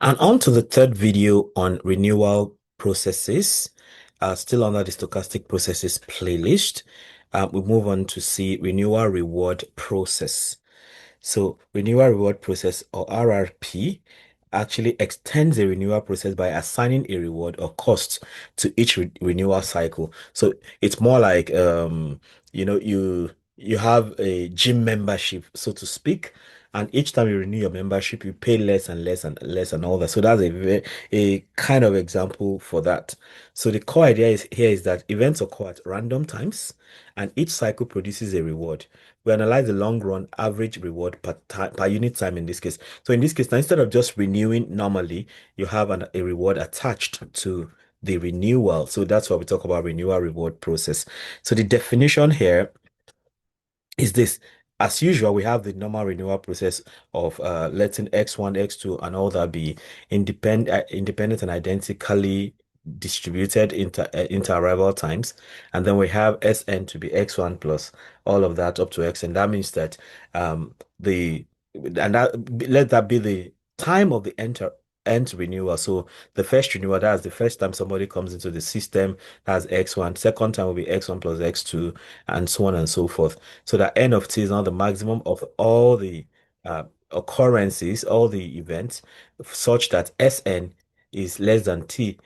And on to the third video on renewal processes, still under the stochastic processes playlist. We move on to see renewal reward process. So renewal reward process or RRP actually extends the renewal process by assigning a reward or cost to each renewal cycle. So it's more like you have a gym membership, so to speak, and each time you renew your membership, you pay less and less and less and all that. So that's a kind of example for that. So the core idea is here is that events occur at random times, and each cycle produces a reward. We analyze the long run average reward per unit time in this case. So in this case, now instead of just renewing normally, you have a reward attached to the renewal. So that's why we talk about renewal reward process. So the definition here is this. As usual, we have the normal renewal process of letting X1, X2, and all that be independent and identically distributed into arrival times. And then we have Sn to be X1 plus all of that up to Xn. That means that the and that let that be the time of the end renewal. So the first renewal, that's the first time somebody comes into the system, that's X1. Second time will be X1 plus X2, and so on and so forth. So the N of T is now the maximum of all the occurrences, all the events, such that Sn is less than T.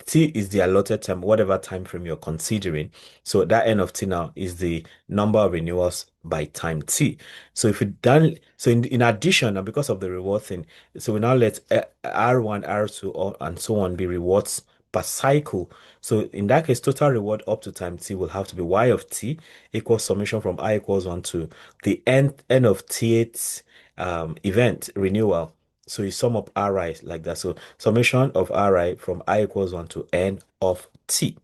T is the allotted time, whatever time frame you're considering. So that N of T now is the number of renewals by time T. So if we done, so in addition, and because of the reward thing, so we now let R1, R2, and so on be rewards per cycle. So in that case, total reward up to time T will have to be Y of T equals summation from I equals 1 to the n of T8 event renewal. So you sum up Ri like that. So summation of Ri from I equals 1 to n of T.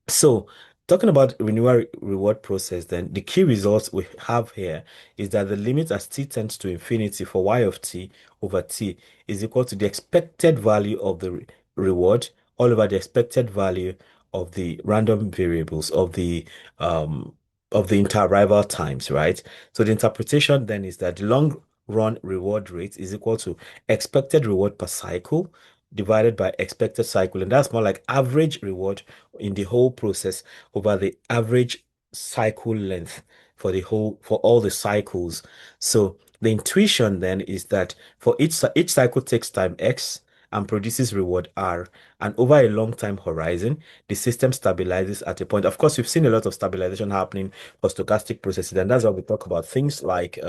So, talking about renewal reward process, then the key results we have here is that the limit as t tends to infinity for y of t over t is equal to the expected value of the reward all over the expected value of the random variables um of the interarrival times, right? So the interpretation then is that the long run reward rate is equal to expected reward per cycle divided by expected cycle, and that's more like average reward in the whole process over the average cycle length for all the cycles. So the intuition then is that for each cycle takes time X and produces reward R, and over a long time horizon, the system stabilizes at a point. Of course, we've seen a lot of stabilization happening for stochastic processes, and that's why we talk about things like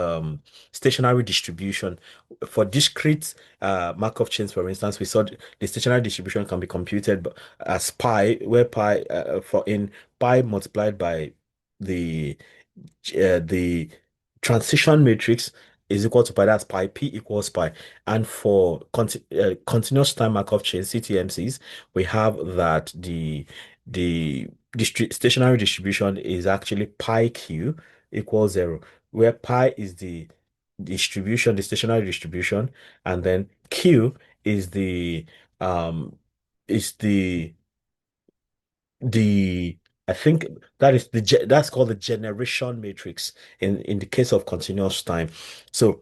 stationary distribution. For discrete Markov chains, for instance, we saw the stationary distribution can be computed as pi, where pi for in pi multiplied by the the transition matrix is equal to pi. That's pi p equals pi. And for continuous time Markov chain CTMCs, we have that the stationary distribution is actually pi q equals 0, where pi is the distribution, the stationary distribution, and then q is um the the I think that is that's called the generation matrix in the case of continuous time. So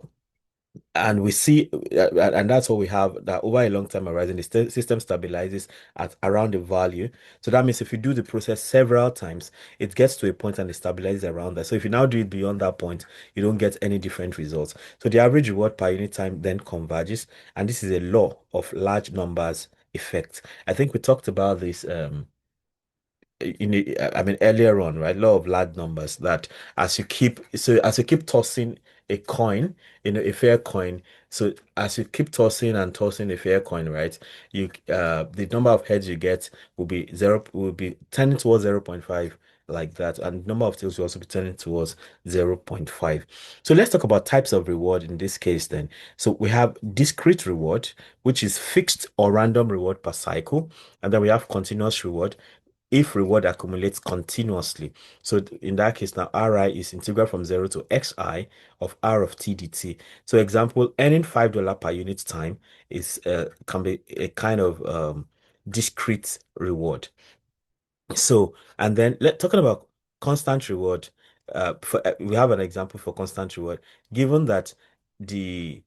and we see and that's what we have, that over a long time horizon the system stabilizes at around the value. So that means if you do the process several times, it gets to a point and it stabilizes around that. So if you now do it beyond that point, you don't get any different results. So the average reward per unit time then converges, and this is a law of large numbers effect. I think we talked about this I mean earlier on, right? Law of large numbers, that as you keep tossing a coin, a fair coin. So as you keep tossing and tossing a fair coin, right? The number of heads you get will be tending towards 0.5 like that, and number of tails will also be turning towards 0.5. So let's talk about types of reward in this case then. So we have discrete reward, which is fixed or random reward per cycle, and then we have continuous reward if reward accumulates continuously. So in that case, now Ri is integral from 0 to xi of R of t dt. So example, earning $5 per unit time is can be a kind of discrete reward. So, and then talking about constant reward, we have an example for constant reward, given that the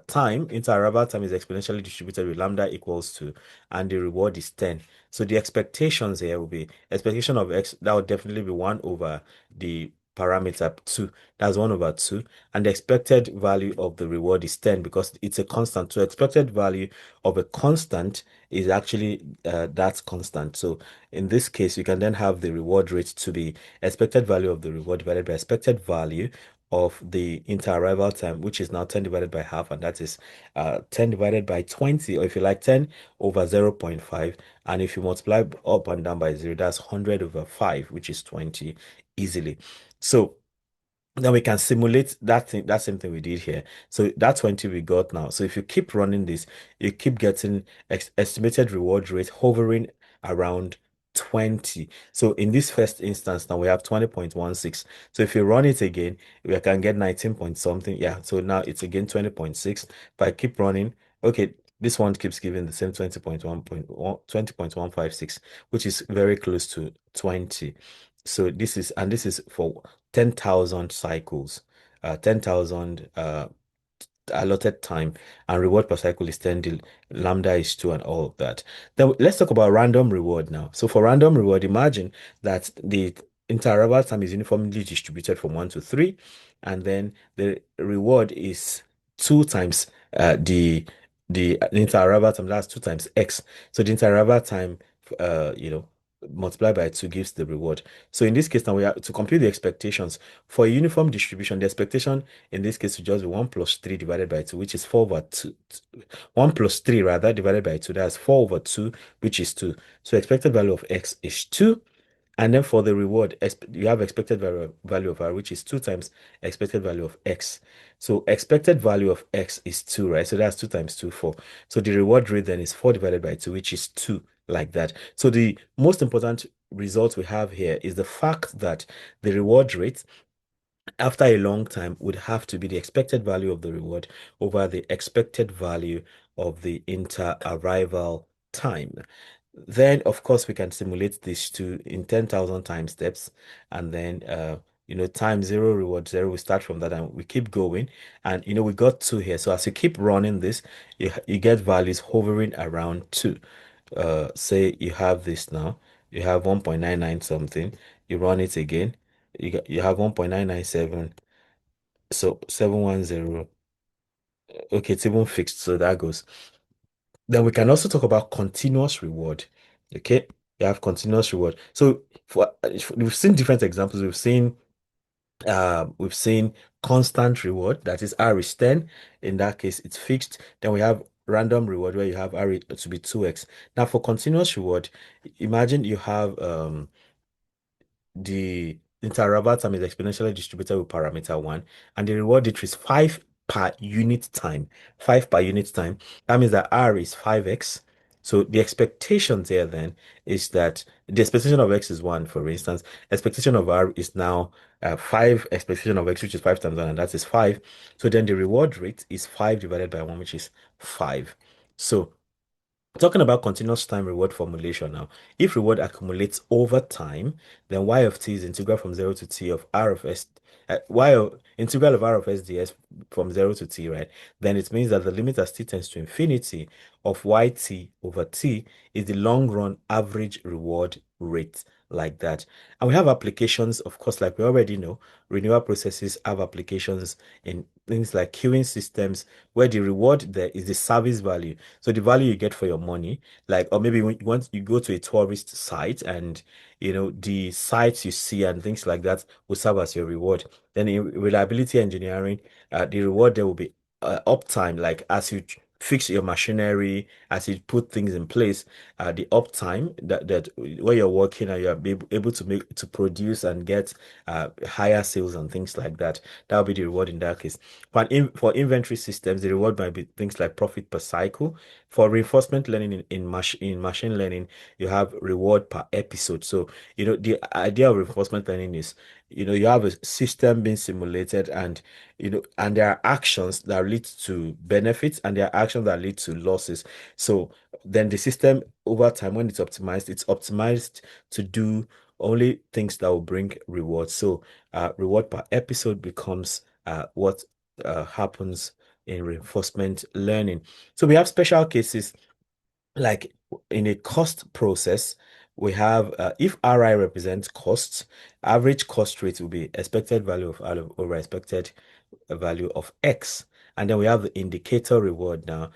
time, interarrival time is exponentially distributed with lambda equals to, and the reward is 10. So the expectations here will be expectation of x, that would definitely be 1 over the parameter 2. That's 1 over 2. And the expected value of the reward is 10 because it's a constant. So expected value of a constant is actually that constant. So in this case, you can then have the reward rate to be expected value of the reward divided by expected value of the inter-arrival time, which is now 10 divided by half, and that is 10 divided by 20, or if you like, 10 over 0.5. And if you multiply up and down by 0, that's 100 over 5, which is 20 easily. So then we can simulate that thing, that same thing we did here. So that 20 we got now. So if you keep running this, you keep getting estimated reward rate hovering around 20. So in this first instance, now we have 20.16. So if you run it again, we can get 19 point something. Yeah. So now it's again 20.6. If I keep running, okay, this one keeps giving the same 20.156, which is very close to 20. So this is for 10,000 cycles, 10,000 allotted time, and reward per cycle is 10, the lambda is 2, and all of that. Then let's talk about random reward now. So for random reward, imagine that the interval time is uniformly distributed from 1 to 3, and then the reward is 2 times the interval time, that's 2 times x. So the interval time, multiplied by 2 gives the reward. So in this case, now we have to compute the expectations. For a uniform distribution, the expectation in this case will just be 1 plus 3 divided by 2, which is 4 over 2. 1 plus 3 rather divided by 2, that's 4 over 2, which is 2. So expected value of x is 2. And then for the reward, you have expected value of r, which is 2 times expected value of x. So expected value of x is 2, right? So that's 2 times 2, 4. So the reward rate then is 4 divided by 2, which is 2, like that. So the most important result we have here is the fact that the reward rate after a long time would have to be the expected value of the reward over the expected value of the inter-arrival time. Then, of course, we can simulate this to in 10,000 time steps, and then time zero, reward zero. We start from that and we keep going, and we got 2 here. So as you keep running this, you get values hovering around 2. Say you have this now, you have 1.99 something, you run it again, you have 1.997, so 710. Okay, it's even fixed, so that goes. Then we can also talk about continuous reward. Okay, you have continuous reward. So we've seen different examples. We've seen constant reward, that is R is 10. In that case, it's fixed. Then we have random reward where you have R to be 2x. Now for continuous reward, imagine you have the interval time is exponentially distributed with parameter 1, and the reward it is 5 per unit time. 5 per unit time. That means that R is 5x. So the expectations here then is that the expectation of x is 1, for instance. Expectation of R is now 5 expectation of x, which is 5 times 1, and that is 5. So then the reward rate is 5 divided by 1, which is 5. So talking about continuous time reward formulation now, if reward accumulates over time, then y of t is integral from 0 to t of r of s, integral of r of s ds from 0 to t, right? Then it means that the limit as t tends to infinity of yt over t is the long run average reward rate, like that. And we have applications, of course, like we already know, renewal processes have applications in things like queuing systems, where the reward there is the service value. So the value you get for your money, like, or maybe when once you go to a tourist site and the sites you see and things like that will serve as your reward. Then in reliability engineering, the reward there will be uptime, like as you fix your machinery, as you put things in place, the uptime that where you're working and you're able to produce and get higher sales and things like that. That'll be the reward in that case. For inventory systems, the reward might be things like profit per cycle. For reinforcement learning in machine learning, you have reward per episode. So, the idea of reinforcement learning is, you have a system being simulated, and and there are actions that lead to benefits and there are actions that lead to losses. So then the system over time, when it's optimized to do only things that will bring rewards. So reward per episode becomes what happens in reinforcement learning. So we have special cases like in a cost process, we have if RI represents costs, average cost rate will be expected value of R over expected value of X. And then we have the indicator reward now.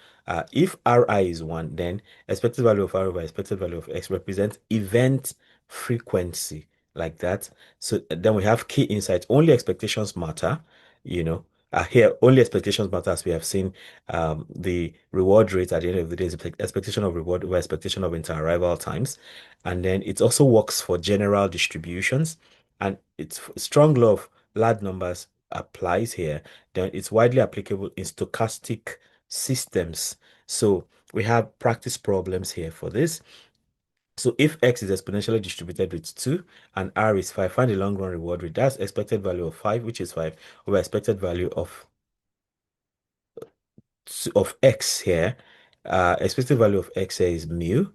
If Ri is 1, then expected value of R over expected value of X represents event frequency, like that. So then we have key insights. Only expectations matter, you know. Here, only expectations matter, as we have seen. The reward rate at the end of the day is expectation of reward over expectation of inter-arrival times. And then it also works for general distributions. And it's strong law of large numbers applies here. Then it's widely applicable in stochastic systems. So we have practice problems here for this. So if X is exponentially distributed with 2 and R is 5, find the long run reward rate. That's expected value of 5, which is 5, over expected value of X here. Expected value of X here is mu.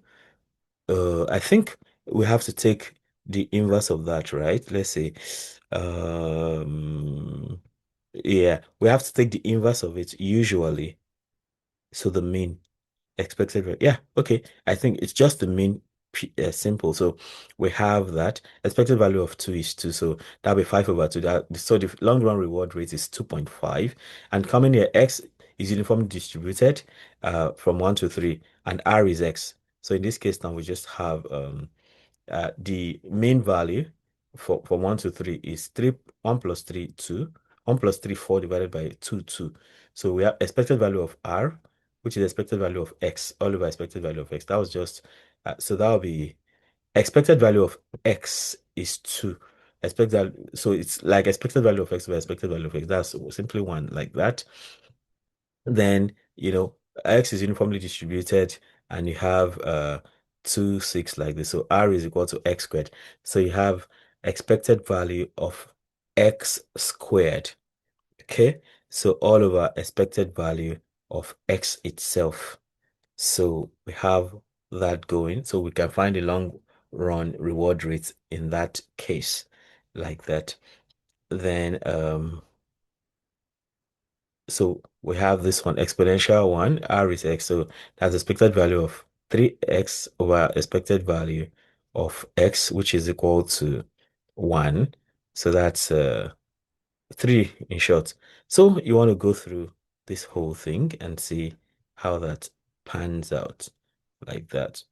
I think we have to take the inverse of that, right? Let's say, um, yeah, we have to take the inverse of it usually. So the mean expected rate. Yeah, okay. I think it's just the mean simple. So we have that expected value of 2 is 2. So that'll be 5 over 2. So the long run reward rate is 2.5. And coming here, X is uniformly distributed from 1 to 3, and R is X. So in this case now we just have the main value for from 1 to 3 is 3, 1 plus 3, 2, 1 plus 3, 4 divided by 2, 2. So we have expected value of R, which is expected value of X, all over expected value of X. That was just, so that will be expected value of X is 2. So it's like expected value of X over expected value of X. That's simply one like that. Then, X is uniformly distributed and you have 2, 6 like this. So R is equal to X squared. So you have expected value of X squared. Okay. So all over expected value of X itself. So we have that going. So we can find the long run reward rates in that case like that. Then, so we have this one, exponential one, R is X. So that's expected value of 3x over expected value of X, which is equal to 1. So that's 3 in short. So you want to go through this whole thing and see how that pans out like that.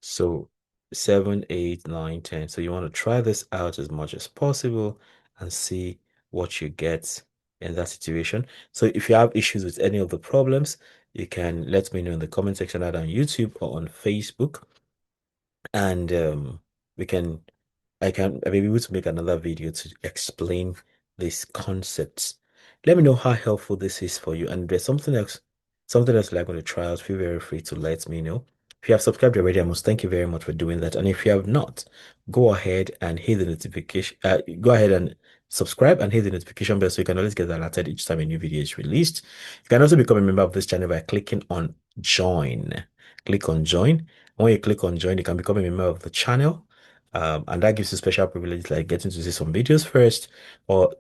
So 7, 8, 9, 10. So you want to try this out as much as possible and see what you get in that situation. So if you have issues with any of the problems, you can let me know in the comment section either on YouTube or on Facebook. And we can I may be able to make another video to explain these concepts. Let me know how helpful this is for you. And if there's something else like on the trials, feel very free to let me know. If you have subscribed already, I must thank you very much for doing that. And if you have not, go ahead and hit the notification. Go ahead and subscribe and hit the notification bell so you can always get alerted each time a new video is released. You can also become a member of this channel by clicking on join. Click on join. When you click on join, you can become a member of the channel. And that gives you special privileges like getting to see some videos first or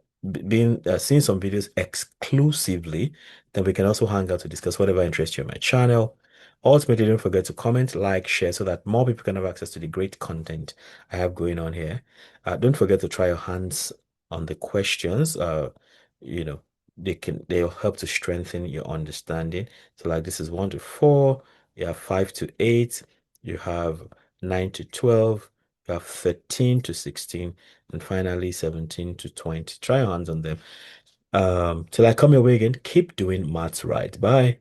being seeing some videos exclusively. Then we can also hang out to discuss whatever interests you on my channel. Ultimately, don't forget to comment, like, share so that more people can have access to the great content I have going on here. Don't forget to try your hands on the questions. You know, they'll help to strengthen your understanding. So like this is 1 to 4, you have 5 to 8, you have 9 to 12, you have 13 to 16, and finally 17 to 20. Try your hands on them. Till I come your way again, keep doing maths right. Bye.